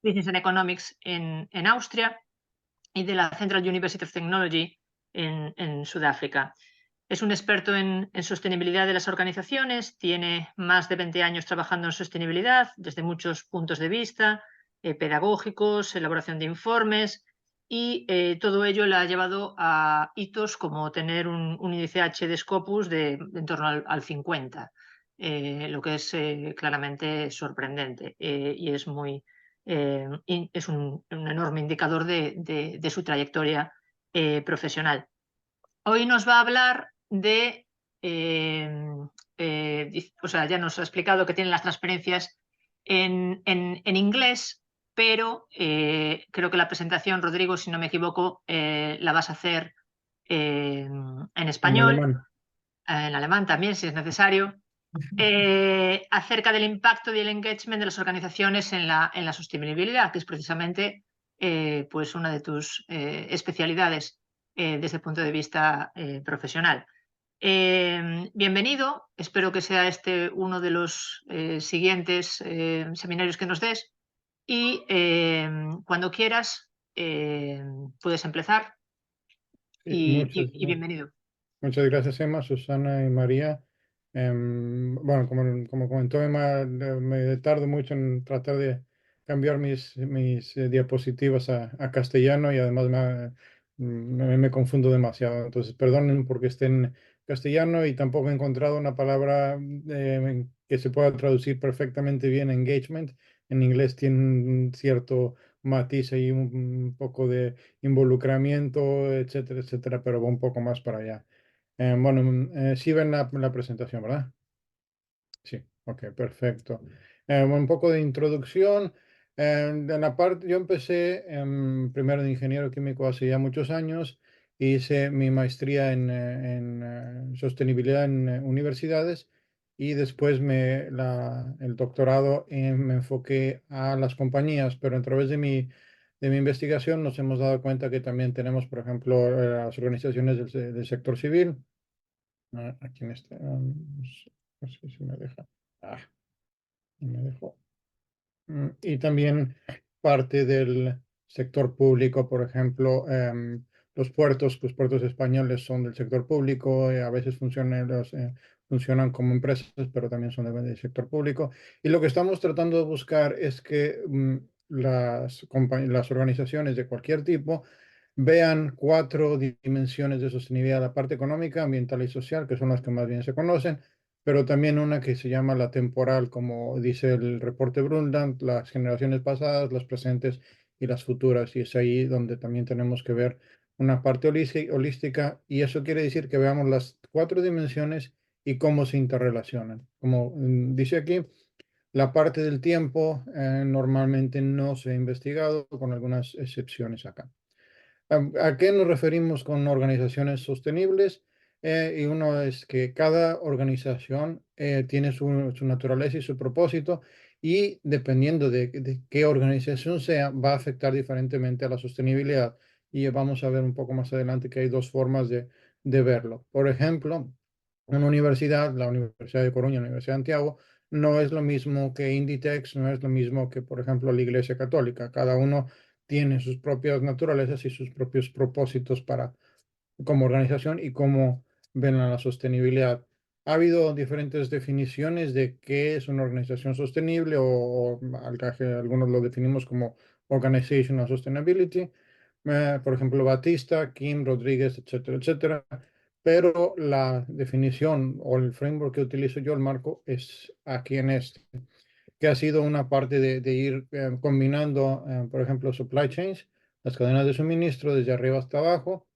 Business and Economics en Austria y de la Central University of Technology en Sudáfrica. Es un experto en sostenibilidad de las organizaciones, tiene más de 20 años trabajando en sostenibilidad desde muchos puntos de vista, pedagógicos, elaboración de informes, y todo ello le ha llevado a hitos como tener un índice H de Scopus de en torno al 50, lo que es claramente sorprendente, y es es un enorme indicador de su trayectoria profesional. Hoy nos va a hablar de, o sea, ya nos ha explicado que tiene las transferencias en inglés, pero creo que la presentación, Rodrigo, si no me equivoco, la vas a hacer en En español, alemán. en alemán también, si es necesario, acerca del impacto y el engagement de las organizaciones en la sostenibilidad, que es precisamente pues una de tus especialidades desde el punto de vista profesional. Bienvenido, espero que sea este uno de los siguientes seminarios que nos des, y cuando quieras puedes empezar, Sí, y bienvenido. muchas gracias, Emma, Susana y María. Bueno, como comentó Emma, me tardo mucho en tratar de cambiar mis diapositivas a castellano, y además me confundo demasiado. Entonces, perdonen porque esté en castellano, y tampoco he encontrado una palabra que se pueda traducir perfectamente bien, engagement. En inglés tiene un cierto matiz y un poco de involucramiento, etcétera, etcétera, pero va un poco más para allá. Bueno, sí ven la presentación, ¿verdad? Sí, ok, perfecto. Un poco de introducción. De la parte, yo empecé primero de ingeniero químico hace ya muchos años. Hice mi maestría en sostenibilidad en universidades, y después el doctorado, me enfoqué a las compañías, pero a través de mi investigación nos hemos dado cuenta que también tenemos, por ejemplo, las organizaciones del sector civil. Aquí en este, no sé si me deja. Ah, no me dejó. Y también parte del sector público, por ejemplo, los puertos españoles son del sector público, a veces funcionan como empresas, pero también son del sector público. Y lo que estamos tratando de buscar es que las organizaciones de cualquier tipo vean 4 dimensiones de sostenibilidad: la parte económica, ambiental y social, que son las que más bien se conocen, pero también una que se llama la temporal, como dice el reporte Brundtland: las generaciones pasadas, las presentes y las futuras. Y es ahí donde también tenemos que ver una parte holística, y eso quiere decir que veamos las 4 dimensiones y cómo se interrelacionan. Como dice aquí, la parte del tiempo normalmente no se ha investigado, con algunas excepciones acá. ¿A qué nos referimos con organizaciones sostenibles? Y uno es que cada organización tiene su naturaleza y su propósito, y dependiendo de qué organización sea, va a afectar diferentemente a la sostenibilidad. Y vamos a ver un poco más adelante que hay 2 formas de verlo. Por ejemplo, una universidad, la Universidad de Coruña, la Universidad de Santiago, no es lo mismo que Inditex, no es lo mismo que, por ejemplo, la Iglesia Católica. Cada uno tiene sus propias naturalezas y sus propios propósitos como organización, y cómo ven a la sostenibilidad. Ha habido diferentes definiciones de qué es una organización sostenible, algunos lo definimos como Organizational Sustainability, por ejemplo, Batista, Kim, Rodríguez, etcétera, etcétera. Pero la definición o el framework que utilizo yo, el marco, es aquí en este, que ha sido una parte de ir combinando, por ejemplo, supply chains, las cadenas de suministro desde arriba hasta abajo,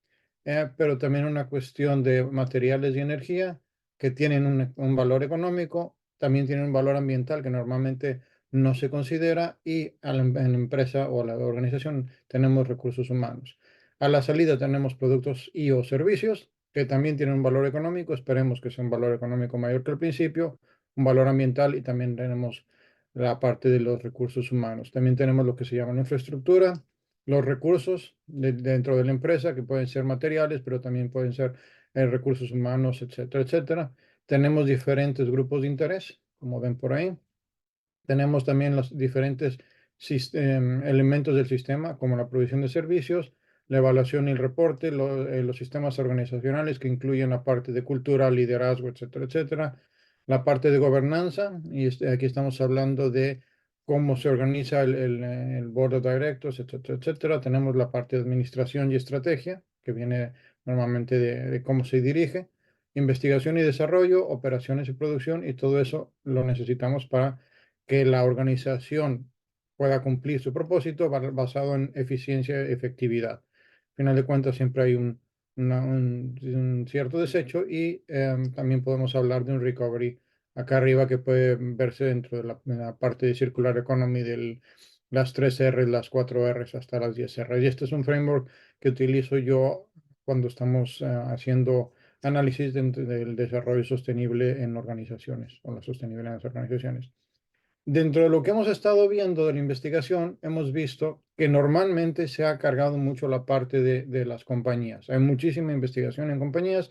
pero también una cuestión de materiales y energía que tienen un valor económico, también tienen un valor ambiental que normalmente no se considera, y en la empresa o la organización tenemos recursos humanos. A la salida tenemos productos y o servicios que también tienen un valor económico, esperemos que sea un valor económico mayor que el principio, un valor ambiental, y también tenemos la parte de los recursos humanos. También tenemos lo que se llama la infraestructura, los recursos dentro de la empresa, que pueden ser materiales, pero también pueden ser recursos humanos, etcétera, etcétera. Tenemos diferentes grupos de interés, como ven por ahí. Tenemos también los diferentes elementos del sistema, como la provisión de servicios, la evaluación y el reporte, los sistemas organizacionales que incluyen la parte de cultura, liderazgo, etcétera, etcétera, la parte de gobernanza, y aquí estamos hablando de cómo se organiza el board of directors, etcétera, etcétera. Tenemos la parte de administración y estrategia, que viene normalmente de cómo se dirige, investigación y desarrollo, operaciones y producción, y todo eso lo necesitamos para que la organización pueda cumplir su propósito basado en eficiencia y efectividad. Al final de cuentas, siempre hay un cierto desecho y también podemos hablar de un recovery acá arriba que puede verse dentro de la parte de circular economy de las 3 R, las 4 R hasta las 10 R. Y este es un framework que utilizo yo cuando estamos haciendo análisis del desarrollo sostenible en organizaciones o la sostenibilidad en las organizaciones. Dentro de lo que hemos estado viendo de la investigación, hemos visto que normalmente se ha cargado mucho la parte de las compañías. Hay muchísima investigación en compañías.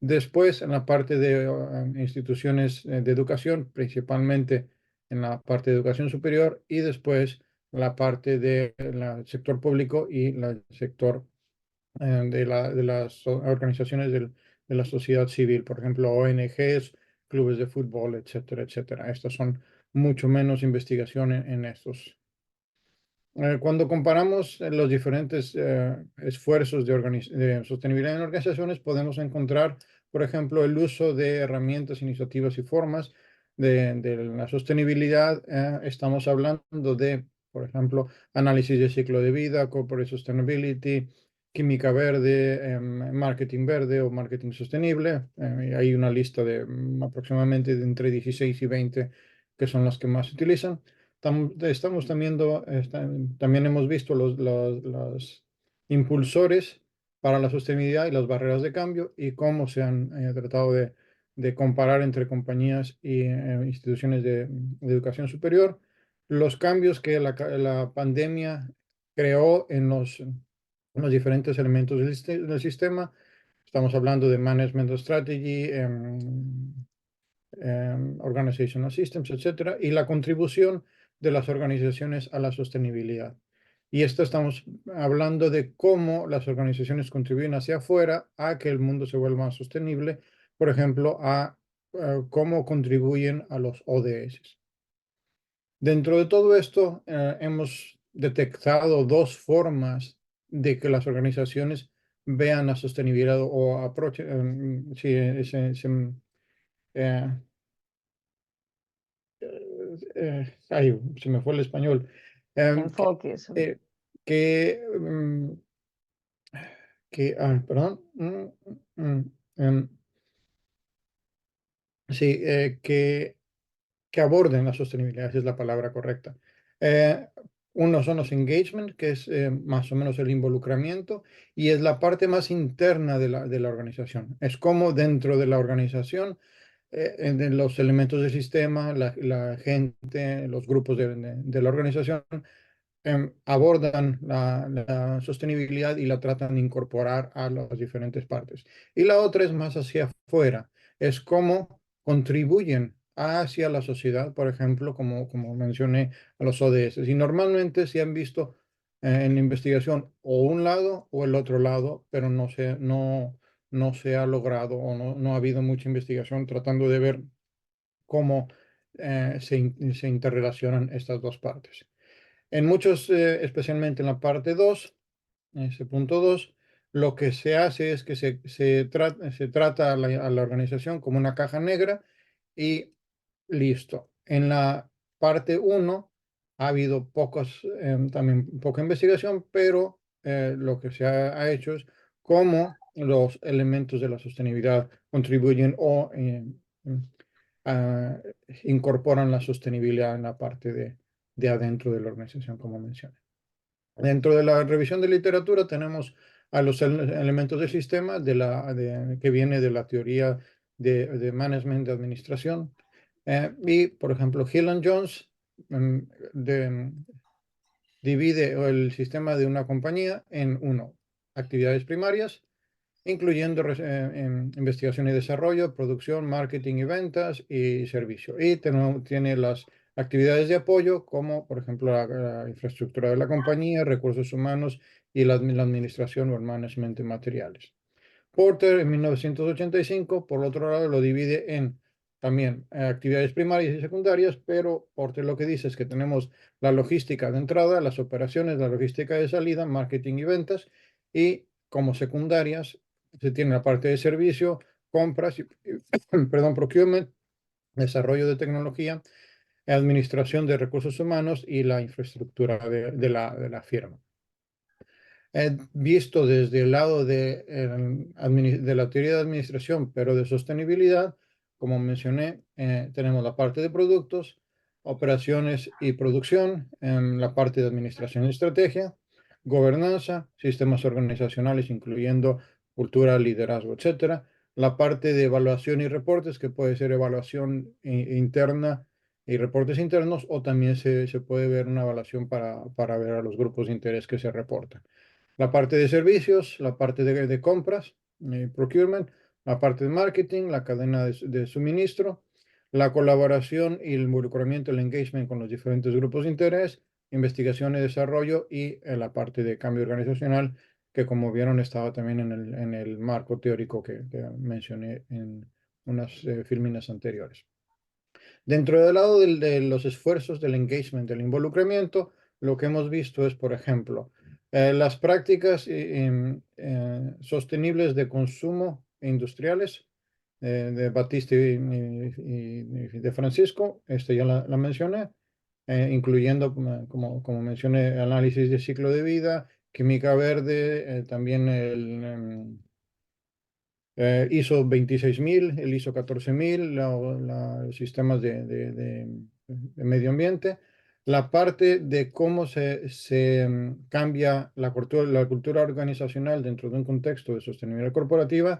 Después, en la parte de instituciones de educación, principalmente en la parte de educación superior, y después la parte del sector público y el sector de las organizaciones de la sociedad civil, por ejemplo, ONGs, clubes de fútbol, etcétera, etcétera. Estas son mucho menos investigación en estos. Cuando comparamos los diferentes esfuerzos de sostenibilidad en organizaciones, podemos encontrar, por ejemplo, el uso de herramientas, iniciativas y formas de la sostenibilidad. Estamos hablando de, por ejemplo, análisis de ciclo de vida, corporate sustainability, química verde, marketing verde o marketing sostenible. Hay una lista de aproximadamente de entre 16 y 20 que son las que más se utilizan. Estamos también hemos visto los impulsores para la sostenibilidad y las barreras de cambio y cómo se han tratado de comparar entre compañías y instituciones de educación superior, los cambios que la pandemia creó en los diferentes elementos del sistema. Estamos hablando de Management Strategy, Organizational Systems, etcétera, y la contribución de las organizaciones a la sostenibilidad. Y esto estamos hablando de cómo las organizaciones contribuyen hacia afuera a que el mundo se vuelva más sostenible, por ejemplo, a cómo contribuyen a los ODS. Dentro de todo esto, hemos detectado dos formas de que las organizaciones vean la sostenibilidad o aprochen, sí, eh, ay, se me fue el español. Em, Enfoques. eh, que, perdón. Em, sí, que aborden la sostenibilidad, esa es la palabra correcta. Eh, Uno son los engagement, que es más o menos el involucramiento, y es la parte más interna de la organización. Es como dentro de la organización, de los elementos del sistema, la gente, los grupos de la organización abordan la sostenibilidad y la tratan de incorporar a las diferentes partes. Y la otra es más hacia afuera, es cómo contribuyen hacia la sociedad, por ejemplo, como mencioné, a los ODS. Y normalmente se han visto en la investigación o un lado o el otro lado, pero no se ha logrado o no ha habido mucha investigación tratando de ver cómo se interrelacionan estas dos partes. En muchos, especialmente en la parte 2, ese punto 2, lo que se hace es que se trata a la organización como una caja negra y listo. En la parte 1 ha habido también poca investigación, pero lo que se ha hecho es cómo los elementos de la sostenibilidad contribuyen o ah, incorporan la sostenibilidad en la parte de adentro de la organización, como mencioné. Dentro de la revisión de literatura tenemos a los elementos del sistema que viene de la teoría de management, de administración. Y, por ejemplo, Hill and Jones divide el sistema de una compañía en actividades primarias, incluyendo investigación y desarrollo, producción, marketing y ventas y servicio. Y tiene las actividades de apoyo, como por ejemplo la infraestructura de la compañía, recursos humanos y la administración o el management de materiales. Porter en 1985, por otro lado, lo divide en también actividades primarias y secundarias, pero Porter lo que dice es que tenemos la logística de entrada, las operaciones, la logística de salida, marketing y ventas, y como secundarias se tiene la parte de servicio, compras, perdón, procurement, desarrollo de tecnología, administración de recursos humanos y la infraestructura de la firma. Visto desde el lado de la teoría de administración, pero de sostenibilidad, como mencioné, tenemos la parte de productos, operaciones y producción, la parte de administración y estrategia, gobernanza, sistemas organizacionales, incluyendo cultura, liderazgo, etcétera, la parte de evaluación y reportes, que puede ser evaluación interna y reportes internos, o también se puede ver una evaluación para ver a los grupos de interés que se reportan. La parte de servicios, la parte de compras, procurement, la parte de marketing, la cadena de suministro, la colaboración y el involucramiento, el engagement con los diferentes grupos de interés, investigación y desarrollo y la parte de cambio organizacional, que como vieron estaba también en el marco teórico que mencioné en unas filminas anteriores. Dentro del lado de los esfuerzos del engagement, del involucramiento, lo que hemos visto es, por ejemplo, las prácticas sostenibles de consumo industriales de Batiste y de Francisco, este ya la mencioné, incluyendo, como mencioné, análisis de ciclo de vida, química verde, también ISO 26000, el ISO 14000, los sistemas de medio ambiente, la parte de cómo se cambia la cultura organizacional dentro de un contexto de sostenibilidad corporativa,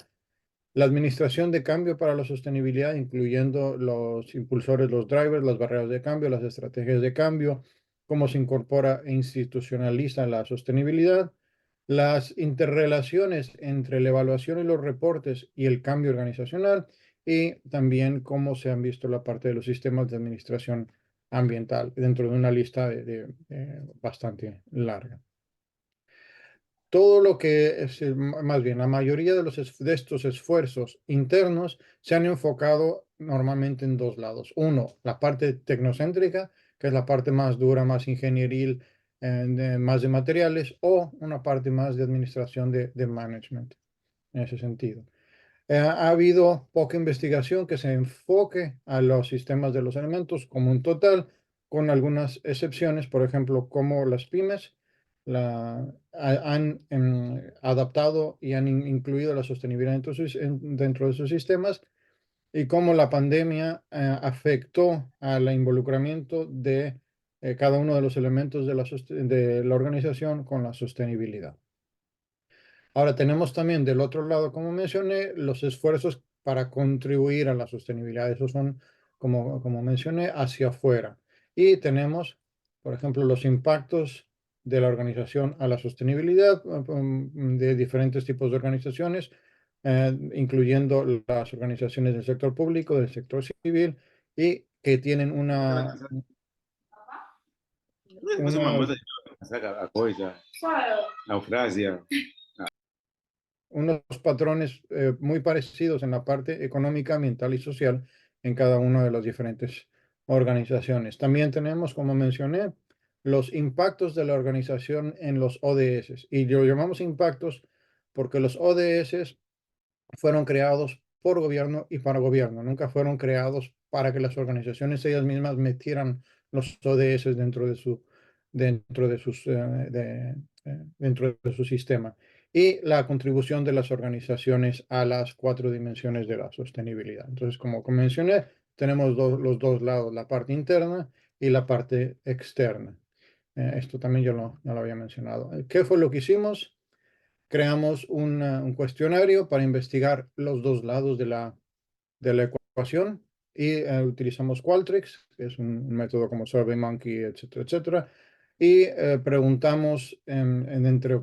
la administración de cambio para la sostenibilidad, incluyendo los impulsores, los drivers, las barreras de cambio, las estrategias de cambio, cómo se incorpora e institucionaliza la sostenibilidad, las interrelaciones entre la evaluación y los reportes y el cambio organizacional, y también cómo se han visto la parte de los sistemas de administración ambiental dentro de una lista bastante larga. Todo lo que es, más bien, la mayoría de estos esfuerzos internos se han enfocado normalmente en dos lados. Uno, la parte tecnocéntrica, que es la parte más dura, más ingenieril, más de materiales, o una parte más de administración de management, en ese sentido. Ha habido poca investigación que se enfoque a los sistemas de los elementos como un total, con algunas excepciones, por ejemplo, como las pymes han adaptado y han incluido la sostenibilidad dentro de sus sistemas, y cómo la pandemia afectó al involucramiento de cada uno de los elementos de la organización con la sostenibilidad. Ahora tenemos también del otro lado, como mencioné, los esfuerzos para contribuir a la sostenibilidad. Esos son, como mencioné, hacia afuera. Y tenemos, por ejemplo, los impactos de la organización a la sostenibilidad de diferentes tipos de organizaciones, incluyendo las organizaciones del sector público, del sector civil, y que tienen una unos patrones muy parecidos en la parte económica, ambiental y social en cada una de las diferentes organizaciones. También tenemos, como mencioné, los impactos de la organización en los ODS. Y lo llamamos impactos porque los ODS fueron creados por gobierno y para gobierno. Nunca fueron creados para que las organizaciones ellas mismas metieran los ODS dentro de su sistema. Y la contribución de las organizaciones a las 4 dimensiones de la sostenibilidad. Entonces, como mencioné, tenemos los dos lados, la parte interna y la parte externa. Esto también ya lo había mencionado. ¿Qué fue lo que hicimos? Creamos un cuestionario para investigar los dos lados de la ecuación, y utilizamos Qualtrics, que es un método como SurveyMonkey, etcétera, etcétera. Y preguntamos entre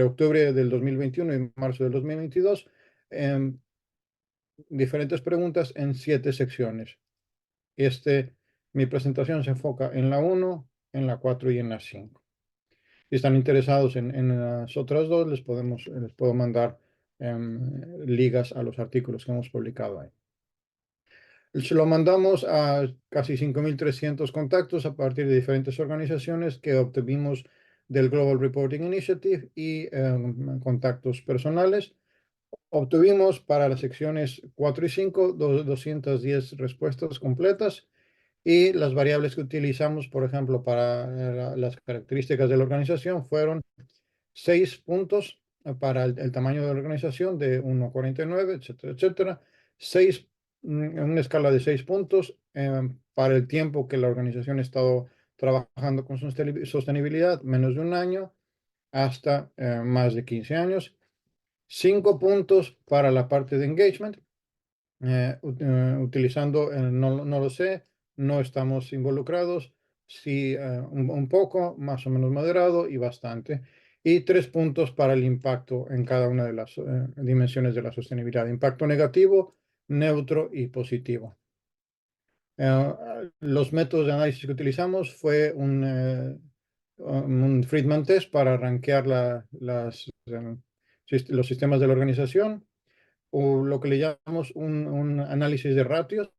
octubre del 2021 y marzo del 2022 diferentes preguntas en 7 secciones. Este Mi presentación se enfoca en la 1, en la 4 y en la 5. Si están interesados en las otras dos, les puedo mandar ligas a los artículos que hemos publicado ahí. Se lo mandamos a casi 5.300 contactos a partir de diferentes organizaciones que obtuvimos del Global Reporting Initiative y contactos personales. Obtuvimos para las secciones 4 y 5 210 respuestas completas y las variables que utilizamos, por ejemplo, para las características de la organización fueron 6 puntos para el tamaño de la organización de 1 a 49, etcétera, etcétera. 6, una escala de 6 puntos para el tiempo que la organización ha estado trabajando con sostenibilidad, menos de un año hasta más de 15 años. 5 puntos para la parte de engagement, utilizando no lo sé, no estamos involucrados, sí, un poco, más o menos moderado y bastante. Y 3 puntos para el impacto en cada una de las dimensiones de la sostenibilidad. Impacto negativo, neutro y positivo. Los métodos de análisis que utilizamos fue un Friedman test para rankear los sistemas de la organización, o lo que le llamamos un análisis de ratios,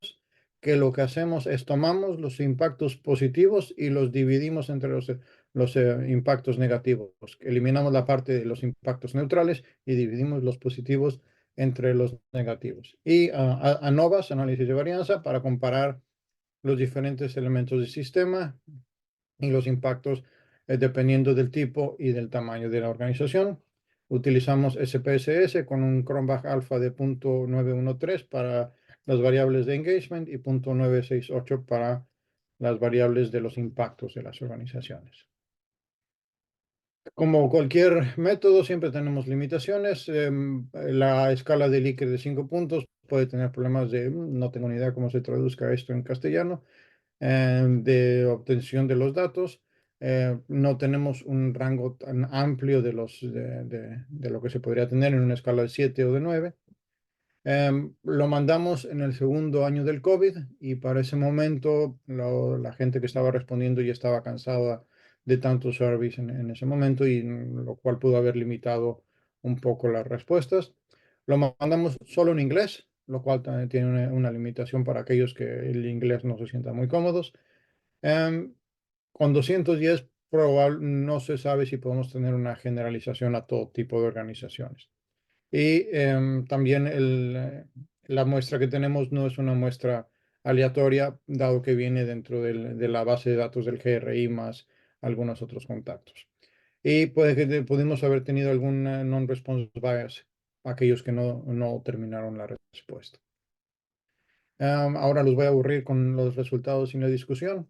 que lo que hacemos es tomamos los impactos positivos y los dividimos entre los impactos negativos. Eliminamos la parte de los impactos neutrales y dividimos los positivos entre los negativos. Y ANOVAs, análisis de varianza, para comparar los diferentes elementos del sistema y los impactos dependiendo del tipo y del tamaño de la organización. Utilizamos SPSS con un Cronbach alfa de 0.913 para las variables de engagement y 0.968 para las variables de los impactos de las organizaciones. Como cualquier método, siempre tenemos limitaciones. La escala de Likert de 5 puntos puede tener problemas de, no tengo ni idea cómo se traduzca esto en castellano, de obtención de los datos. No tenemos un rango tan amplio de lo que se podría tener en una escala de 7 o de 9. Lo mandamos en el segundo año del COVID y para ese momento la gente que estaba respondiendo ya estaba cansada de tanto service en ese momento y lo cual pudo haber limitado un poco las respuestas. Lo mandamos solo en inglés, lo cual también tiene una limitación para aquellos que el inglés no se sientan muy cómodos. Con 210 no se sabe si podemos tener una generalización a todo tipo de organizaciones. Y también la muestra que tenemos no es una muestra aleatoria, dado que viene dentro de la base de datos del GRI más algunos otros contactos. Y puede que pudimos haber tenido algún non-response bias, aquellos que no terminaron la respuesta. Ahora los voy a aburrir con los resultados sin la discusión.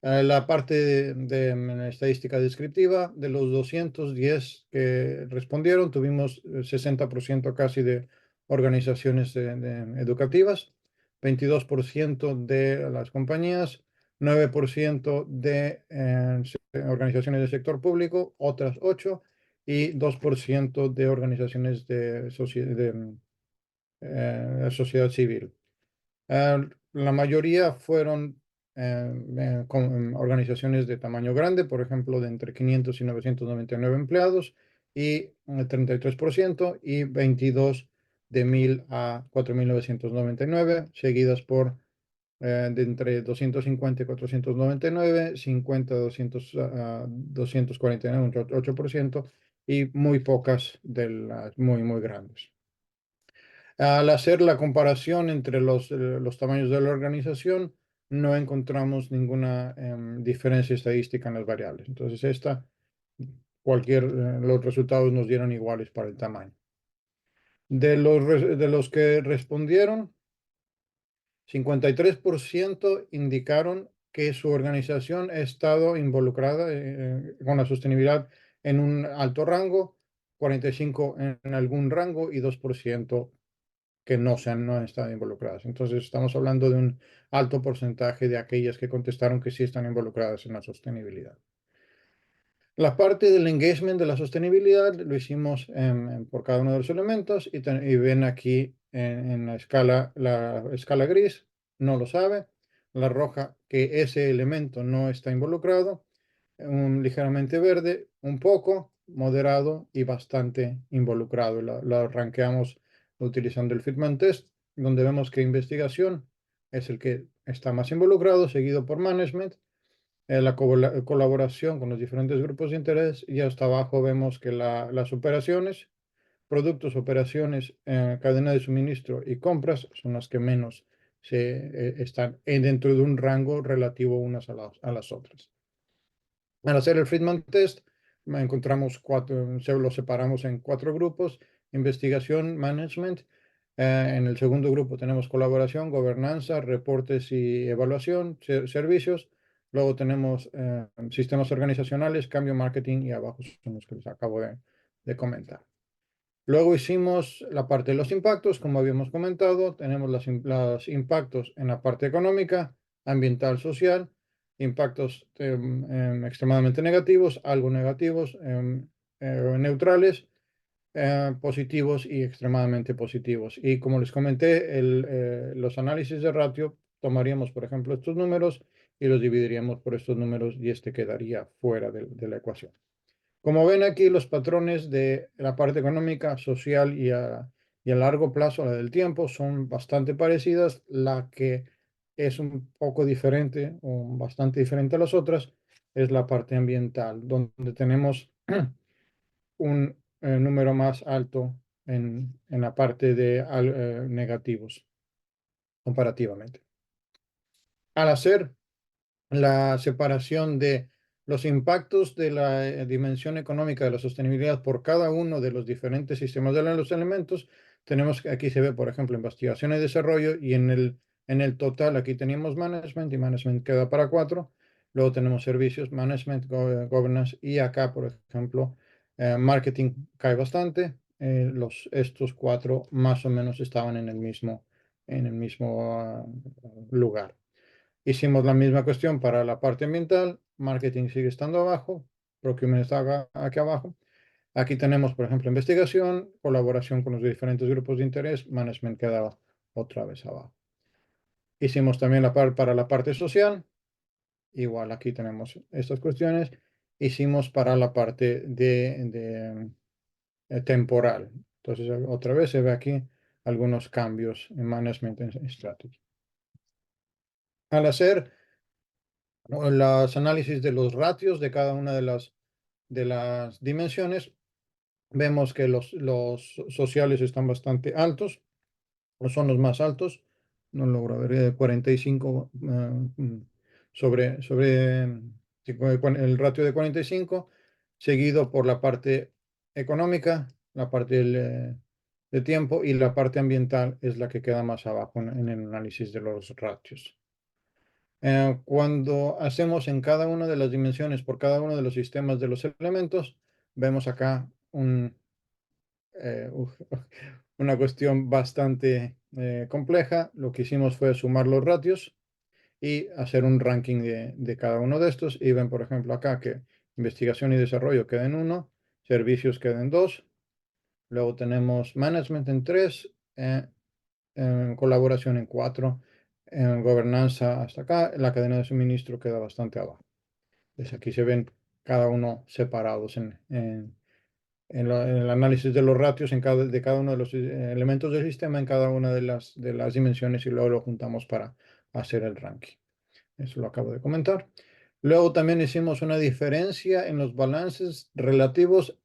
La parte de estadística descriptiva, de los 210 que respondieron, tuvimos 60% casi de organizaciones educativas, 22% de las compañías, 9% de organizaciones del sector público, otras 8, y 2% de organizaciones de sociedad civil. La mayoría fueron con organizaciones de tamaño grande, por ejemplo, de entre 500 y 999 empleados, y 33%, y 22 de 1.000 a 4.999, seguidas por de entre 250 y 499, 50 a 249, un 8%, y muy pocas de las muy grandes. Al hacer la comparación entre los tamaños de la organización, no encontramos ninguna diferencia estadística en las variables. Entonces, los resultados nos dieron iguales para el tamaño. De los que respondieron, 53% indicaron que su organización ha estado involucrada con la sostenibilidad en un alto rango, 45% en algún rango y 2% que no han estado involucradas. Entonces, estamos hablando de un alto porcentaje de aquellas que contestaron que sí están involucradas en la sostenibilidad. La parte del engagement de la sostenibilidad lo hicimos por cada uno de los elementos y ven aquí en la escala gris, no lo sabe. la roja que ese elemento no está involucrado, un ligeramente verde, un poco, moderado y bastante involucrado. La rankeamos utilizando el Fitment Test, donde vemos que investigación es el que está más involucrado, seguido por management, la colaboración con los diferentes grupos de interés, y hasta abajo vemos que las operaciones, productos, operaciones, cadena de suministro y compras son las que menos están dentro de un rango relativo unas a las otras. Al hacer el Friedman Test, encontramos lo separamos en 4 grupos: investigación, management. En el segundo grupo tenemos colaboración, gobernanza, reportes y evaluación, servicios. Luego tenemos sistemas organizacionales, cambio, marketing, y abajo son los que les acabo de comentar. Luego hicimos la parte de los impactos, como habíamos comentado. Tenemos los impactos en la parte económica, ambiental, social, impactos extremadamente negativos, algo negativos, neutrales, positivos y extremadamente positivos. Y como les comenté, los análisis de ratio, tomaríamos, por ejemplo, estos números y los dividiríamos por estos números, y este quedaría fuera de la ecuación. Como ven aquí, los patrones de la parte económica, social y a largo plazo, la del tiempo, son bastante parecidas. La que es un poco diferente o bastante diferente a las otras es la parte ambiental, donde tenemos un número más alto en la parte de negativos comparativamente. Al hacer la separación de los impactos de la dimensión económica de la sostenibilidad por cada uno de los diferentes sistemas de los elementos, tenemos que aquí se ve, por ejemplo, investigación y desarrollo, y en el total aquí teníamos management, y management queda para 4. Luego tenemos servicios, management, governance, y acá, por ejemplo, marketing cae bastante. Estos 4 más o menos estaban en el mismo lugar. Hicimos la misma cuestión para la parte ambiental. Marketing sigue estando abajo, procurement está aquí abajo. Aquí tenemos, por ejemplo, investigación, colaboración con los diferentes grupos de interés, management quedaba otra vez abajo. Hicimos también para la parte social, igual aquí tenemos estas cuestiones. Hicimos para la parte de temporal. Entonces, otra vez se ve aquí algunos cambios en management strategy. Al hacer los análisis de los ratios de cada una de las dimensiones, vemos que los sociales están bastante altos, o son los más altos. No logro ver, 45 sobre el ratio de 45, seguido por la parte económica, la parte de tiempo, y la parte ambiental es la que queda más abajo en el análisis de los ratios. Cuando hacemos en cada una de las dimensiones por cada uno de los sistemas de los elementos, vemos acá una cuestión bastante compleja. Lo que hicimos fue sumar los ratios y hacer un ranking de cada uno de estos. Y ven, por ejemplo, acá que investigación y desarrollo queda en 1, servicios queda en 2, luego tenemos management en 3, colaboración en 4, gobernanza hasta acá, la cadena de suministro queda bastante abajo. Entonces aquí se ven cada uno separados en el análisis de los ratios de cada uno de los elementos del sistema en cada una de las dimensiones, y luego lo juntamos para hacer el ranking. Eso lo acabo de comentar. Luego también hicimos una diferencia en los balances relativos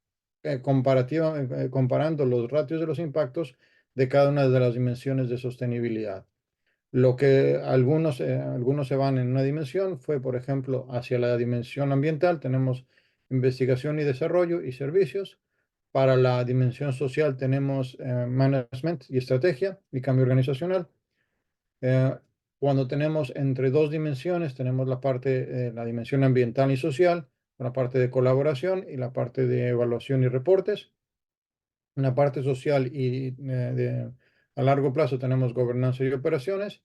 comparando los ratios de los impactos de cada una de las dimensiones de sostenibilidad. Lo que algunos se van en una dimensión fue, por ejemplo, hacia la dimensión ambiental. Tenemos investigación y desarrollo y servicios. Para la dimensión social tenemos management y estrategia y cambio organizacional. Cuando tenemos entre dos dimensiones, tenemos la dimensión ambiental y social, la parte de colaboración y la parte de evaluación y reportes. En la parte social y a largo plazo tenemos gobernanza y operaciones.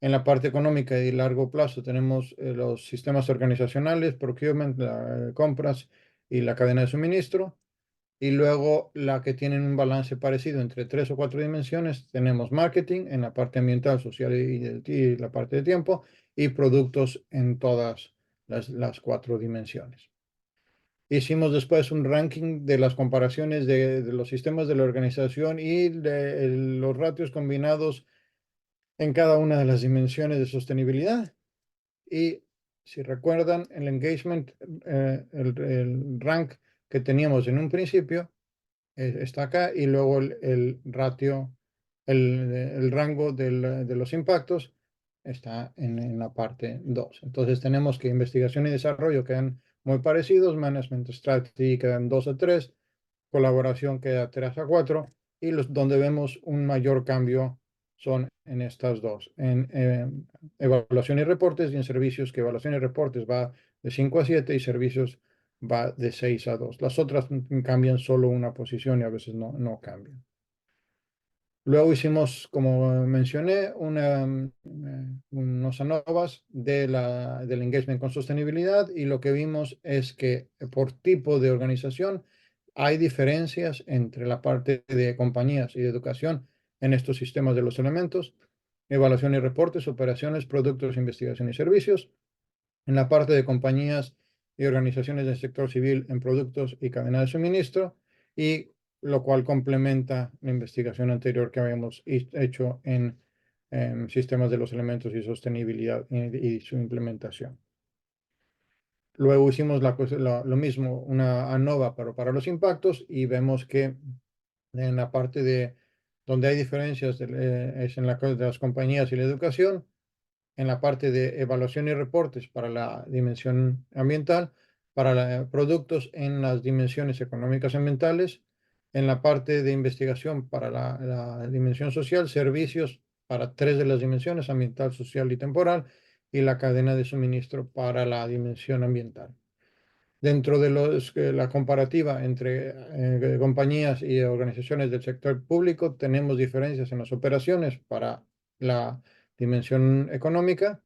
En la parte económica y largo plazo tenemos los sistemas organizacionales, procurement, compras y la cadena de suministro. Y luego la que tienen un balance parecido entre 3 o 4 dimensiones, tenemos marketing en la parte ambiental, social y la parte de tiempo, y productos en todas las 4 dimensiones. Hicimos después un ranking de las comparaciones de los sistemas de la organización y de los ratios combinados en cada una de las dimensiones de sostenibilidad. Y si recuerdan, el engagement, el rank que teníamos en un principio, está acá, y luego el ratio, el rango de los impactos está en la parte 2. Entonces tenemos que investigación y desarrollo quedan muy parecidos, management strategy quedan 2 a 3, colaboración queda 3 a 4, y donde vemos un mayor cambio son en estas dos, en evaluación y reportes, y en servicios, que evaluación y reportes va de 5 a 7 y servicios va de 6 a 2. Las otras cambian solo una posición y a veces no cambian. Luego hicimos, como mencioné, unos ANOVAs del engagement con sostenibilidad, y lo que vimos es que por tipo de organización hay diferencias entre la parte de compañías y de educación en estos sistemas de los elementos: evaluación y reportes, operaciones, productos, investigación y servicios; en la parte de compañías y organizaciones del sector civil en productos y cadena de suministro, y lo cual complementa la investigación anterior que habíamos hecho en sistemas de los elementos y sostenibilidad y su implementación. Luego hicimos lo mismo, una ANOVA, pero para los impactos, y vemos que en la parte de donde hay diferencias es en de las compañías y la educación; en la parte de evaluación y reportes para la dimensión ambiental, para productos en las dimensiones económicas y ambientales; en la parte de investigación para la dimensión social; servicios para 3 de las dimensiones, ambiental, social y temporal; y la cadena de suministro para la dimensión ambiental. Dentro de la comparativa entre compañías y organizaciones del sector público, tenemos diferencias en las operaciones para la dimensión económica,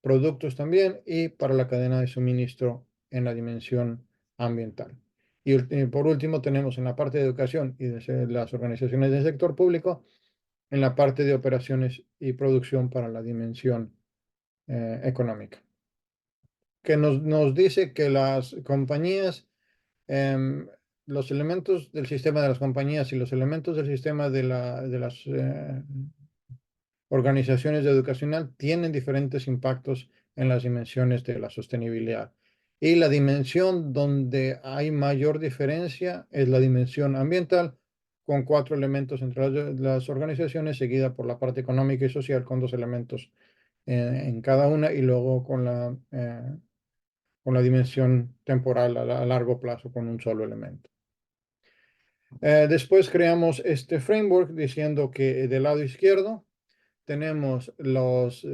productos también, y para la cadena de suministro en la dimensión ambiental. Y por último, tenemos en la parte de educación y de las organizaciones del sector público, en la parte de operaciones y producción para la dimensión económica, que nos dice que las compañías, los elementos del sistema de las compañías y los elementos del sistema de las organizaciones educacional tienen diferentes impactos en las dimensiones de la sostenibilidad. Y la dimensión donde hay mayor diferencia es la dimensión ambiental, con 4 elementos entre las organizaciones, seguida por la parte económica y social, con 2 elementos en cada una, y luego con la dimensión temporal a largo plazo con un solo elemento. Después creamos este framework diciendo que del lado izquierdo tenemos los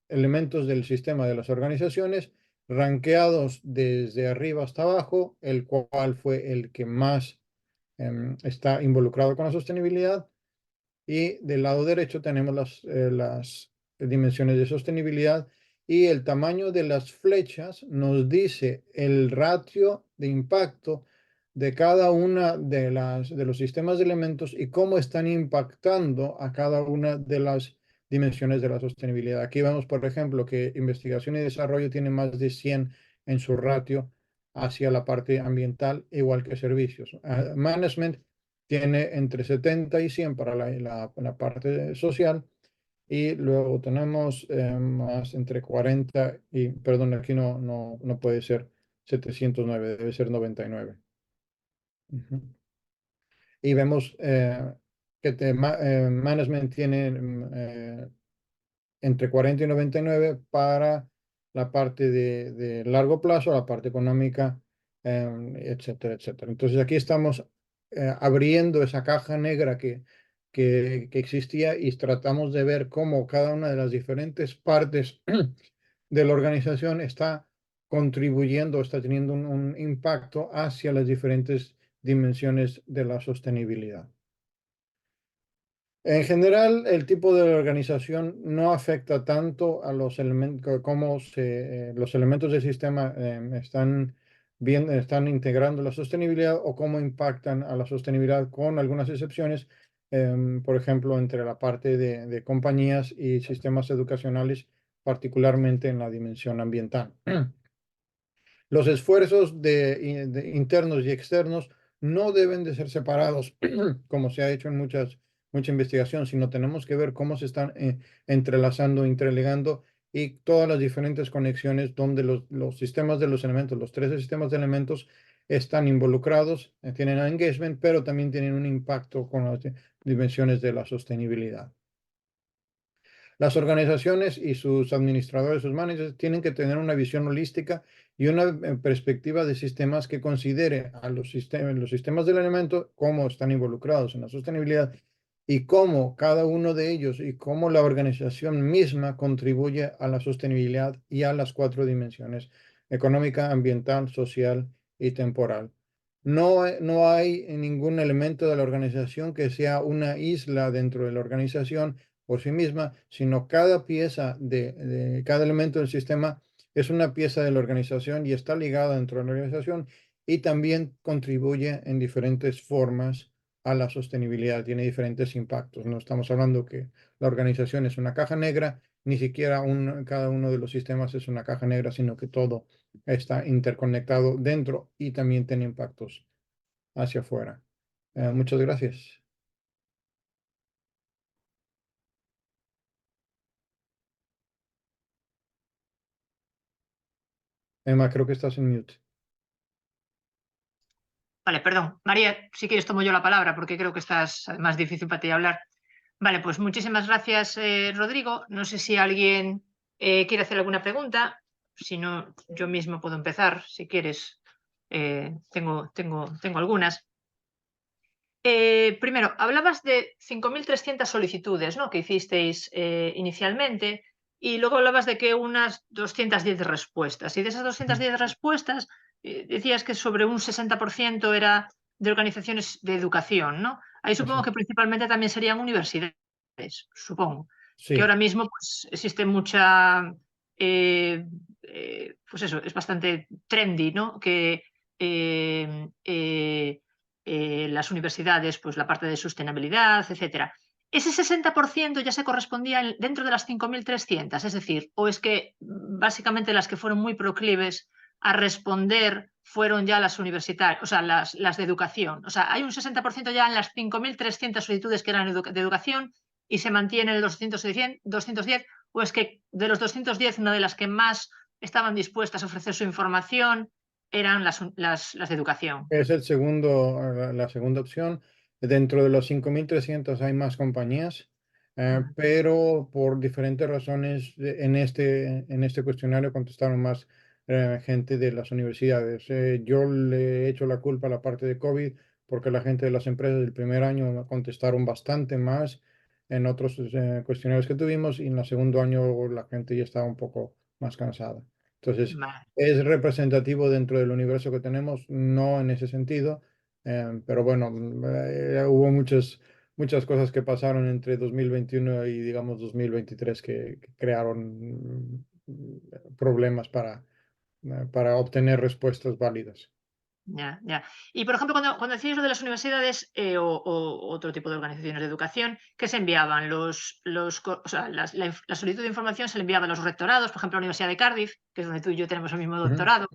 elementos del sistema de las organizaciones rankeados desde arriba hasta abajo, el cual fue el que más está involucrado con la sostenibilidad. Y del lado derecho tenemos las dimensiones de sostenibilidad, y el tamaño de las flechas nos dice el ratio de impacto de cada una de los sistemas de elementos y cómo están impactando a cada una de las dimensiones de la sostenibilidad. Aquí vemos, por ejemplo, que investigación y desarrollo tiene más de 100 en su ratio hacia la parte ambiental, igual que servicios. Management tiene entre 70 y 100 para la parte social, y luego tenemos más entre 40 y, perdón, aquí no puede ser 709, debe ser 99. Ujú. Y vemos que management tiene entre 40 y 99 para la parte de largo plazo, la parte económica, etcétera, etcétera. Entonces aquí estamos abriendo esa caja negra que existía, y tratamos de ver cómo cada una de las diferentes partes de la organización está contribuyendo, está teniendo un impacto hacia las diferentes dimensiones de la sostenibilidad. En general, el tipo de organización no afecta tanto a los elementos, como los elementos del sistema están bien están integrando la sostenibilidad o cómo impactan a la sostenibilidad, con algunas excepciones, por ejemplo, entre la parte de compañías y sistemas educacionales, particularmente en la dimensión ambiental. Los esfuerzos de internos y externos no deben de ser separados, como se ha hecho en mucha investigación, sino tenemos que ver cómo se están entrelazando, interligando, y todas las diferentes conexiones donde los sistemas de los elementos, los 13 sistemas de elementos, están involucrados, tienen engagement, pero también tienen un impacto con las dimensiones de la sostenibilidad. Las organizaciones y sus administradores, sus managers, tienen que tener una visión holística y una perspectiva de sistemas que considere a los sistemas del elemento, cómo están involucrados en la sostenibilidad y cómo cada uno de ellos y cómo la organización misma contribuye a la sostenibilidad y a las 4 dimensiones: económica, ambiental, social y temporal. No hay ningún elemento de la organización que sea una isla dentro de la organización por sí misma, sino cada pieza de cada elemento del sistema es una pieza de la organización y está ligada dentro de la organización, y también contribuye en diferentes formas a la sostenibilidad, tiene diferentes impactos. No estamos hablando que la organización es una caja negra, ni siquiera cada uno de los sistemas es una caja negra, sino que todo está interconectado dentro y también tiene impactos hacia afuera. Muchas gracias. Emma, creo que estás en mute. Vale, perdón. María, si quieres tomo yo la palabra porque creo que estás más difícil para ti hablar. Vale, pues muchísimas gracias, Rodrigo. No sé si alguien quiere hacer alguna pregunta. Si no, yo mismo puedo empezar, si quieres. Tengo algunas. Primero, hablabas de 5.300 solicitudes, ¿no?, que hicisteis inicialmente, y luego hablabas de que unas 210 respuestas. Y de esas 210 respuestas, decías que sobre un 60% era de organizaciones de educación, ¿no? Ahí supongo Eso. que principalmente también serían universidades, supongo. Que Sí, ahora mismo pues, existe mucha, pues eso, es bastante trendy, ¿no? Que las universidades, pues la parte de sostenibilidad, etcétera. Ese 60% ya se correspondía dentro de las 5.300, es decir, o es que básicamente las que fueron muy proclives a responder fueron ya las universitarias, o sea, las de educación. O sea, hay un 60% ya en las 5.300 solicitudes que eran de educación y se mantiene el 210, o es que de los 210, una de las que más estaban dispuestas a ofrecer su información eran las de educación. es la segunda opción. Dentro de los 5.300 hay más compañías, pero por diferentes razones en este cuestionario contestaron más gente de las universidades. Yo le he hecho la culpa a la parte de COVID, porque la gente de las empresas del primer año contestaron bastante más en otros cuestionarios que tuvimos, y en el segundo año la gente ya estaba un poco más cansada. Entonces, Vale. es representativo dentro del universo que tenemos, no en ese sentido, pero bueno, hubo muchas cosas que pasaron entre 2021 y digamos 2023 que crearon problemas para obtener respuestas válidas. Ya, ya. Y por ejemplo, cuando decís lo de las universidades o otro tipo de organizaciones de educación, ¿qué se enviaban? O sea, la solicitud de información se le enviaba a los rectorados, por ejemplo, a la Universidad de Cardiff, que es donde tú y yo tenemos el mismo Ujú. doctorado.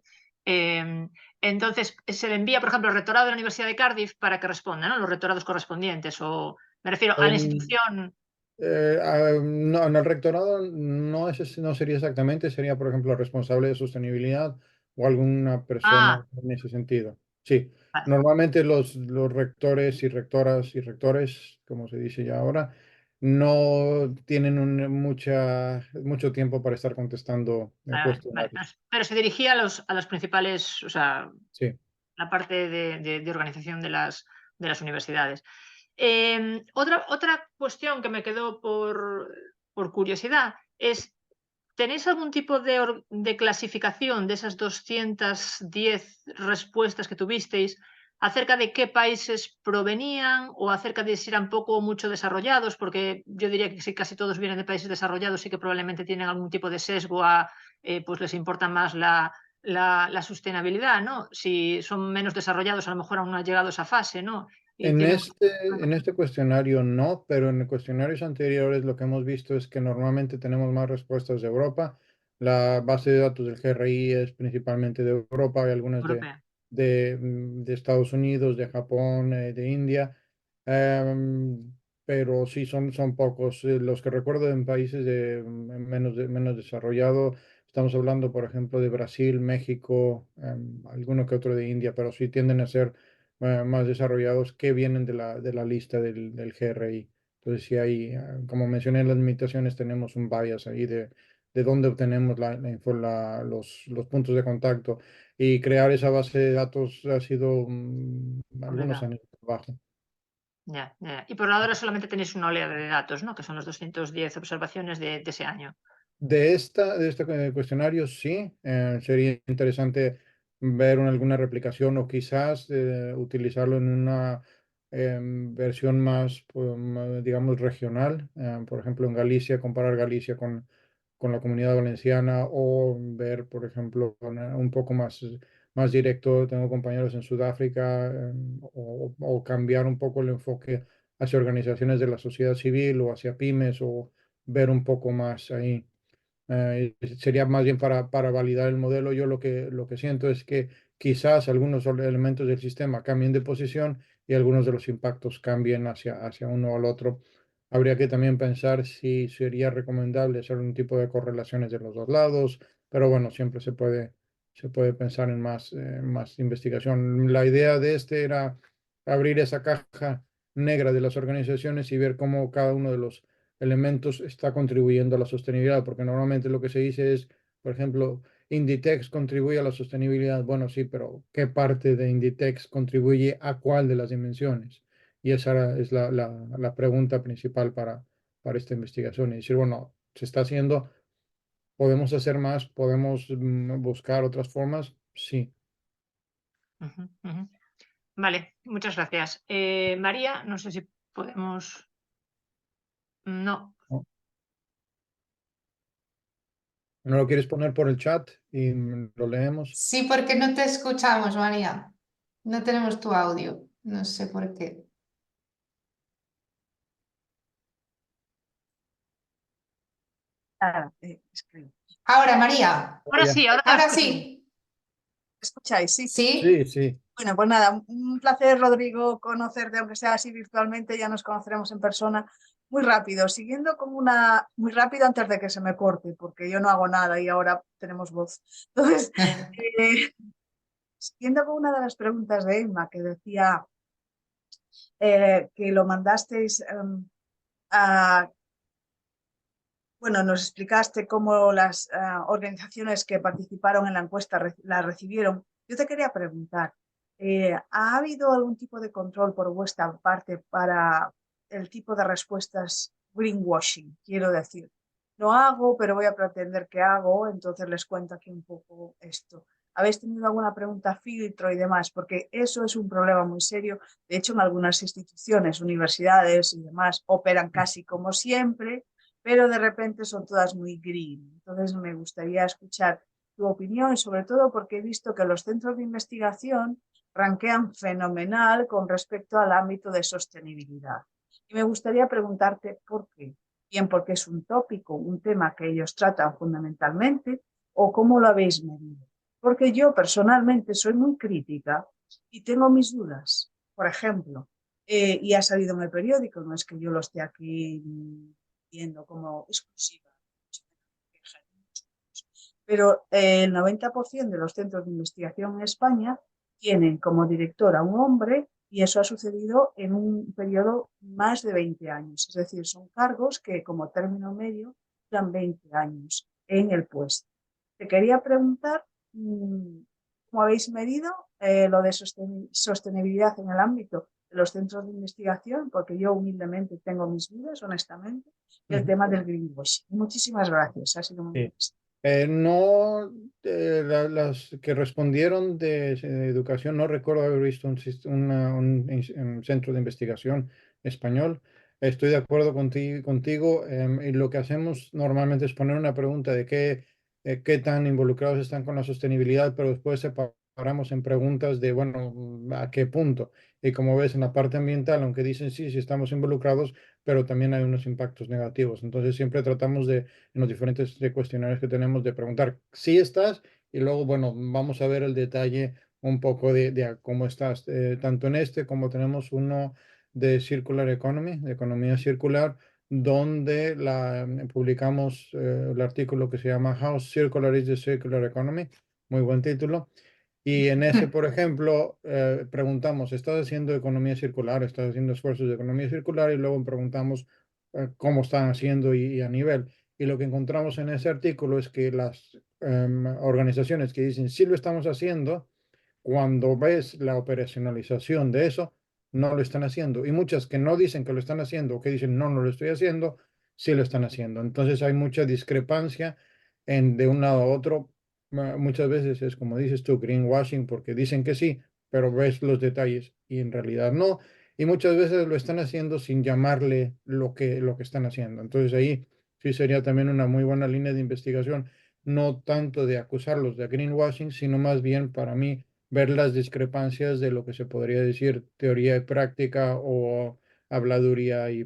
Entonces, se le envía, por ejemplo, al rectorado de la Universidad de Cardiff para que respondan, ¿no?, los rectorados correspondientes, o me refiero a la En, institución. no, en el rectorado no sería exactamente, sería por ejemplo responsable de sostenibilidad o alguna persona Ah, en ese sentido. Sí, vale, normalmente los rectores y rectoras y rectores, como se dice ya ahora, no tienen mucho tiempo para estar contestando vale, vale. cuestionarios. Pero se dirigía a los principales, o sea, Sí. la parte de organización de las universidades. Otra cuestión que me quedó por curiosidad es, ¿tenéis algún tipo de clasificación de esas 210 respuestas que tuvisteis acerca de qué países provenían o acerca de si eran poco o mucho desarrollados? Porque yo diría que si casi todos vienen de países desarrollados, sí que probablemente tienen algún tipo de sesgo a, pues les importa más la sustentabilidad, ¿no? Si son menos desarrollados, a lo mejor aún no ha llegado a esa fase, ¿no? Y En tienen... este cuestionario no, pero en cuestionarios anteriores lo que hemos visto es que normalmente tenemos más respuestas de Europa. La base de datos del GRI es principalmente de Europa, hay algunas Europea. de Estados Unidos, de Japón, de India, em, pero sí son pocos. Los que recuerdo en países menos desarrollados, estamos hablando, por ejemplo, de Brasil, México, alguno que otro de India, pero sí tienden a ser más desarrollados que vienen de la lista del GRI. Entonces, sí hay, como mencioné en las limitaciones, tenemos un bias ahí de dónde obtenemos los puntos de contacto. Y crear esa base de datos ha sido algunos Complicado. años de trabajo. Ya, ya. Y por ahora solamente tenéis una oleada de datos, ¿no? Que son los 210 observaciones de ese año. De este cuestionario, sí, sería interesante ver alguna replicación o quizás utilizarlo en una versión más, pues, digamos, regional. Por ejemplo, en Galicia, comparar Galicia con la Comunidad Valenciana o ver, por ejemplo, un poco más directo. Tengo compañeros en Sudáfrica o cambiar un poco el enfoque hacia organizaciones de la sociedad civil o hacia pymes o ver un poco más ahí. Sería más bien para validar el modelo. Yo lo que siento es que quizás algunos elementos del sistema cambien de posición y algunos de los impactos cambien hacia uno o al otro. Habría que también pensar si sería recomendable hacer un tipo de correlaciones de los dos lados, pero bueno, siempre se puede pensar en más investigación. La idea de este era abrir esa caja negra de las organizaciones y ver cómo cada uno de los elementos está contribuyendo a la sostenibilidad, porque normalmente lo que se dice es, por ejemplo, Inditex contribuye a la sostenibilidad. Bueno, sí, pero ¿qué parte de Inditex contribuye a cuál de las dimensiones? Y esa es la pregunta principal para esta investigación. Y decir, bueno, se está haciendo, podemos hacer más, podemos buscar otras formas, sí. Ujú, ujú. Vale, muchas gracias. María, no sé si podemos... No. ¿No? ¿No lo quieres poner por el chat y lo leemos? Sí, porque no te escuchamos, María. No tenemos tu audio. No sé por qué. Escribo. Ahora, María. Ahora Ya. sí, ahora te Ahora escucho. sí. ¿Me escucháis? Sí. Sí. Sí, sí. Bueno, pues nada, un placer, Rodrigo, conocerte, aunque sea así virtualmente, ya nos conoceremos en persona. Muy rápido, siguiendo como muy rápido antes de que se me corte, porque yo no hago nada y ahora tenemos voz. Entonces, siguiendo con una de las preguntas de Emma, que decía que lo mandasteis a... Bueno, nos explicaste cómo las organizaciones que participaron en la encuesta la recibieron. Yo te quería preguntar, ¿ha habido algún tipo de control por vuestra parte para el tipo de respuestas greenwashing? Quiero decir, no hago, pero voy a pretender que hago, entonces les cuento aquí un poco esto. ¿Habéis tenido alguna pregunta filtro y demás? Porque eso es un problema muy serio. De hecho, en algunas instituciones, universidades y demás operan casi como siempre, pero de repente son todas muy green. Entonces me gustaría escuchar tu opinión, sobre todo porque he visto que los centros de investigación ranquean fenomenal con respecto al ámbito de sostenibilidad. Y me gustaría preguntarte por qué. Bien, porque es un tópico, un tema que ellos tratan fundamentalmente, o cómo lo habéis medido. Porque yo personalmente soy muy crítica y tengo mis dudas. Por ejemplo, y ha salido en el periódico, no es que yo lo esté aquí viendo como exclusiva, pero el 90% de los centros de investigación en España tienen como director a un hombre y eso ha sucedido en un periodo más de 20 años. Es decir, son cargos que como término medio dan 20 años en el puesto. Te quería preguntar cómo habéis medido lo de sostenibilidad en el ámbito de los centros de investigación, porque yo humildemente tengo mis dudas, honestamente, y el Ujú. tema del greenwashing. Muchísimas gracias, ha sido muy Sí. interesante. No, las que respondieron de educación, no recuerdo haber visto un centro de investigación español. Estoy de acuerdo contigo, y lo que hacemos normalmente es poner una pregunta de qué tan involucrados están con la sostenibilidad, pero después separamos en preguntas de, bueno, ¿a qué punto? Y como ves, en la parte ambiental, aunque dicen sí, sí estamos involucrados, pero también hay unos impactos negativos. Entonces siempre tratamos de, en los diferentes cuestionarios que tenemos, de preguntar si estás y luego, bueno, vamos a ver el detalle un poco de cómo estás, tanto en este como tenemos uno de Circular Economy, de economía circular, donde publicamos el artículo que se llama How Circular is the Circular Economy, muy buen título. Y en ese, por ejemplo, preguntamos, ¿estás haciendo economía circular? ¿Estás haciendo esfuerzos de economía circular? Y luego preguntamos cómo están haciendo y a nivel. Y lo que encontramos en ese artículo es que las organizaciones que dicen sí lo estamos haciendo, cuando ves la operacionalización de eso, no lo están haciendo. Y muchas que no dicen que lo están haciendo o que dicen no, no lo estoy haciendo, sí lo están haciendo. Entonces hay mucha discrepancia de un lado a otro. Muchas veces es como dices tú, greenwashing, porque dicen que sí, pero ves los detalles y en realidad no. Y muchas veces lo están haciendo sin llamarle lo que están haciendo. Entonces ahí sí sería también una muy buena línea de investigación, no tanto de acusarlos de greenwashing, sino más bien para mí ver las discrepancias de lo que se podría decir teoría y práctica o habladuría y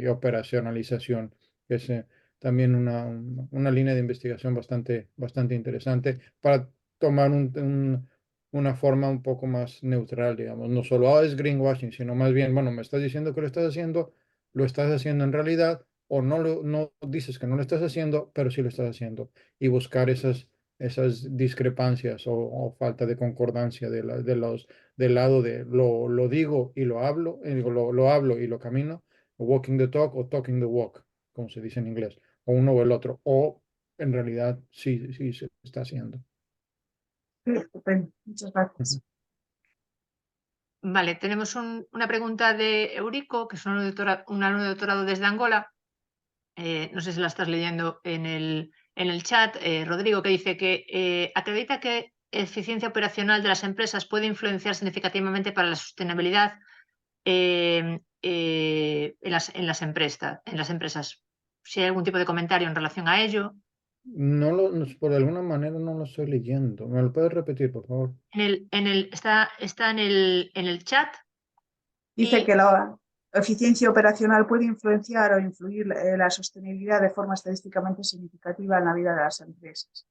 operacionalización, que es también una línea de investigación bastante interesante para tomar una forma un poco más neutral, digamos. No solo es greenwashing, sino más bien, bueno, me estás diciendo que lo estás haciendo en realidad, o no dices que no lo estás haciendo, pero sí lo estás haciendo. Y buscar esas discrepancias o falta de concordancia del lado de lo digo y lo hablo, lo hablo y lo camino, o walking the talk o talking the walk, como se dice en inglés, o uno o el otro, o en realidad sí se está haciendo. Estupendo, muchas gracias. Vale, tenemos una pregunta de Eurico, que es un alumno de doctorado desde Angola. No sé si la estás leyendo en el chat, Rodrigo, que dice que acredita que eficiencia operacional de las empresas puede influenciar significativamente para la sostenibilidad en las empresas. Si hay algún tipo de comentario en relación a ello. Por alguna manera no lo estoy leyendo. ¿Me lo puedes repetir, por favor? Está en el chat. Dice Y que la eficiencia operacional puede influenciar o influir la sostenibilidad de forma estadísticamente significativa en la vida de las empresas.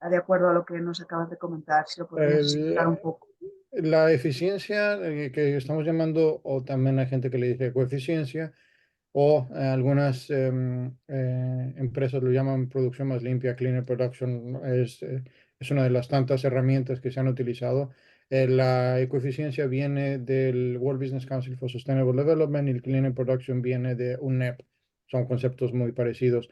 De acuerdo a lo que nos acabas de comentar, si lo podrías explicar un poco. La eficiencia que estamos llamando, o también hay gente que le dice coeficiencia, o algunas empresas lo llaman producción más limpia, cleaner production, es una de las tantas herramientas que se han utilizado. La ecoeficiencia viene del World Business Council for Sustainable Development y el cleaner production viene de UNEP. Son conceptos muy parecidos.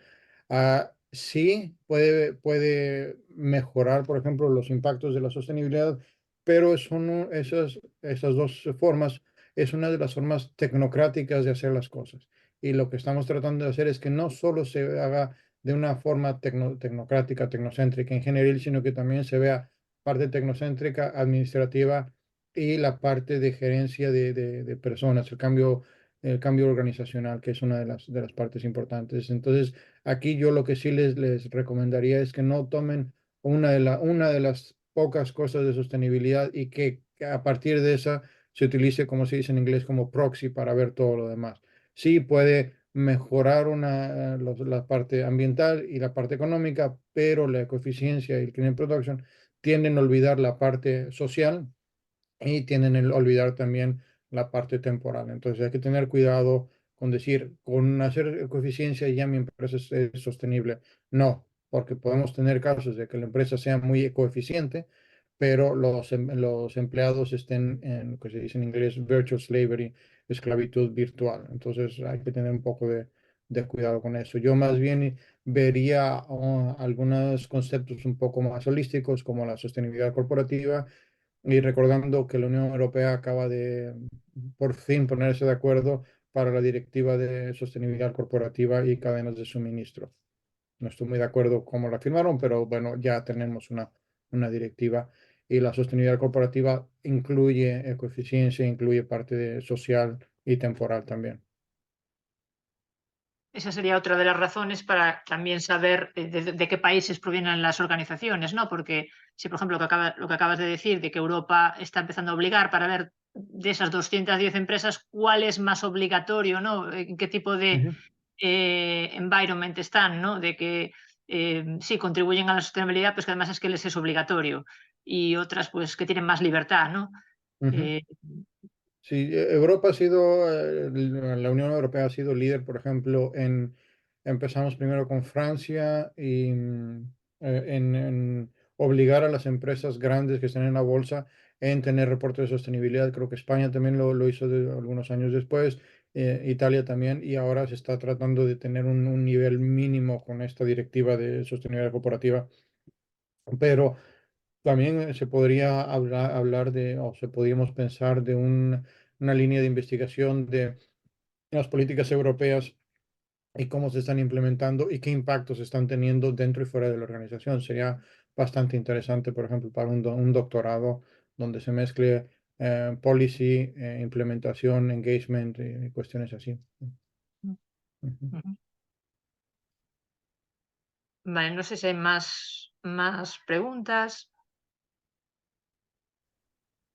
Sí, puede mejorar, por ejemplo, los impactos de la sostenibilidad, pero esas dos formas es una de las formas tecnocráticas de hacer las cosas. Y lo que estamos tratando de hacer es que no solo se haga de una forma tecnocrática, tecnocéntrica en general, sino que también se vea parte tecnocéntrica, administrativa y la parte de gerencia de personas, el cambio organizacional, que es una de las partes importantes. Entonces, aquí yo lo que sí les recomendaría es que no tomen una de las pocas cosas de sostenibilidad y que a partir de esa se utilice, como se dice en inglés, como proxy para ver todo lo demás. Sí puede mejorar la parte ambiental y la parte económica, pero la eficiencia y el clean production tienden a olvidar la parte social y tienden a olvidar también la parte temporal. Entonces hay que tener cuidado con decir, con hacer eficiencia ya mi empresa es sostenible. No, porque podemos tener casos de que la empresa sea muy ecoeficiente, pero los empleados estén en lo que se dice en inglés virtual slavery, esclavitud virtual. Entonces hay que tener un poco de cuidado con eso. Yo más bien vería algunos conceptos un poco más holísticos como la sostenibilidad corporativa y recordando que la Unión Europea acaba de por fin ponerse de acuerdo para la directiva de sostenibilidad corporativa y cadenas de suministro. No estoy muy de acuerdo cómo la firmaron, pero bueno, ya tenemos una directiva y la sostenibilidad corporativa incluye ecoeficiencia, incluye parte social y temporal también. esa sería otra de las razones para también saber de qué países provienen las organizaciones, ¿no? Porque si, por ejemplo, lo que acabas de decir, de que Europa está empezando a obligar para ver de esas 210 empresas, cuál es más obligatorio, ¿no? En qué tipo de environment están, ¿no? De que sí contribuyen a la sostenibilidad, pues que además es que les es obligatorio. Y otras, pues, que tienen más libertad, ¿no? Sí, Europa ha sido, la Unión Europea ha sido líder, por ejemplo, empezamos primero con Francia y en obligar a las empresas grandes que están en la bolsa en tener reportes de sostenibilidad. Creo que España también lo hizo algunos años después, Italia también, y ahora se está tratando de tener un nivel mínimo con esta directiva de sostenibilidad corporativa. Pero también se podría hablar de, o se podríamos pensar de una línea de investigación de las políticas europeas y cómo se están implementando y qué impactos están teniendo dentro y fuera de la organización. Sería bastante interesante, por ejemplo, para un doctorado donde se mezcle policy, implementación, engagement y cuestiones así. Vale, no sé si hay más preguntas.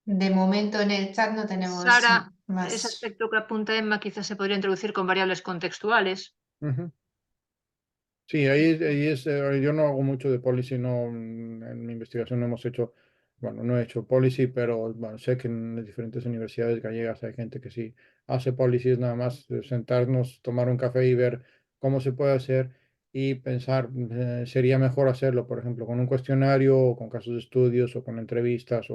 De momento en el chat no tenemos Sara, más. ese aspecto que apunta Emma quizás se podría introducir con variables contextuales. Sí, ahí es, yo no hago mucho de policy, no, en mi investigación no hemos hecho, bueno, no he hecho policy, pero bueno, sé que en las diferentes universidades gallegas hay gente que sí hace policy, es nada más sentarnos, tomar un café y ver cómo se puede hacer y pensar, sería mejor hacerlo, por ejemplo, con un cuestionario o con casos de estudios o con entrevistas,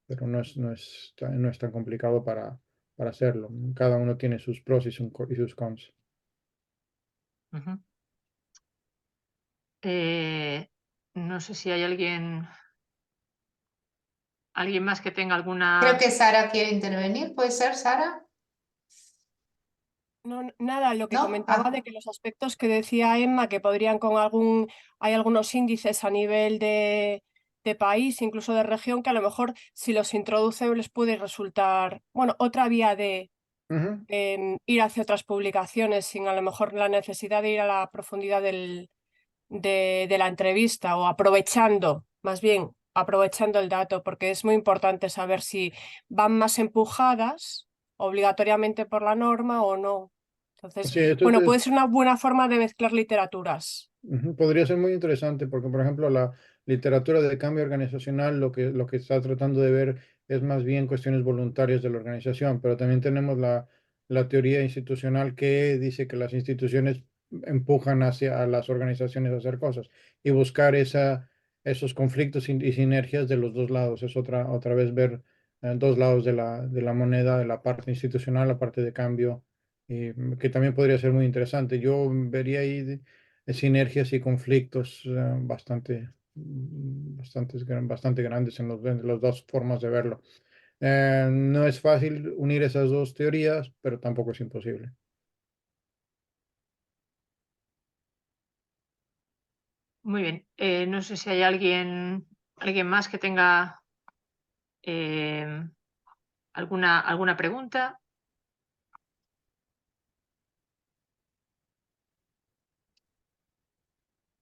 pero no es tan complicado para hacerlo. Cada uno tiene sus pros y sus cons. No sé si hay alguien más que tenga alguna... Creo que Sara quiere intervenir. ¿Puede ser, Sara? No, nada, lo que ¿No? comentaba de que los aspectos que decía Emma, que podrían hay algunos índices a nivel de país, incluso de región, que a lo mejor si los introduce les puede resultar, bueno, otra vía de ir hacia otras publicaciones sin a lo mejor la necesidad de ir a la profundidad de la entrevista o más bien aprovechando el dato, porque es muy importante saber si van más empujadas obligatoriamente por la norma o no. Entonces, Sí, esto bueno, puede ser una buena forma de mezclar literaturas. podría ser muy interesante porque, por ejemplo, la literatura de cambio organizacional lo que está tratando de ver es más bien cuestiones voluntarias de la organización, pero también tenemos la teoría institucional que dice que las instituciones empujan hacia a las organizaciones a hacer cosas y buscar esos conflictos y sinergias de los dos lados. Es otra vez ver dos lados de la moneda, de la parte institucional, la parte de cambio, y que también podría ser muy interesante. Yo vería ahí sinergias y conflictos bastante grandes en las dos formas de verlo. No es fácil unir esas dos teorías, pero tampoco es imposible. Muy bien. No sé si hay alguien más que tenga alguna pregunta.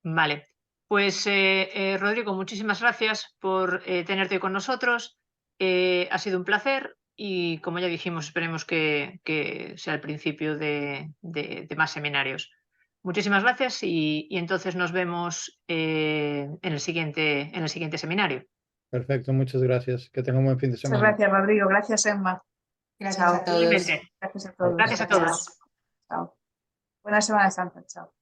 Vale. Pues Rodrigo, muchísimas gracias por tenerte hoy con nosotros. Ha sido un placer y, como ya dijimos, esperemos que sea el principio de más seminarios. Muchísimas gracias y entonces nos vemos en el siguiente seminario. Perfecto, muchas gracias. Que tengan un buen fin de Muchas semana. gracias, Rodrigo. Gracias, Emma. Gracias Chao. a todos. Igualmente. Gracias a todos. Gracias a todos. Chao. Buena Semana Santa. Chao.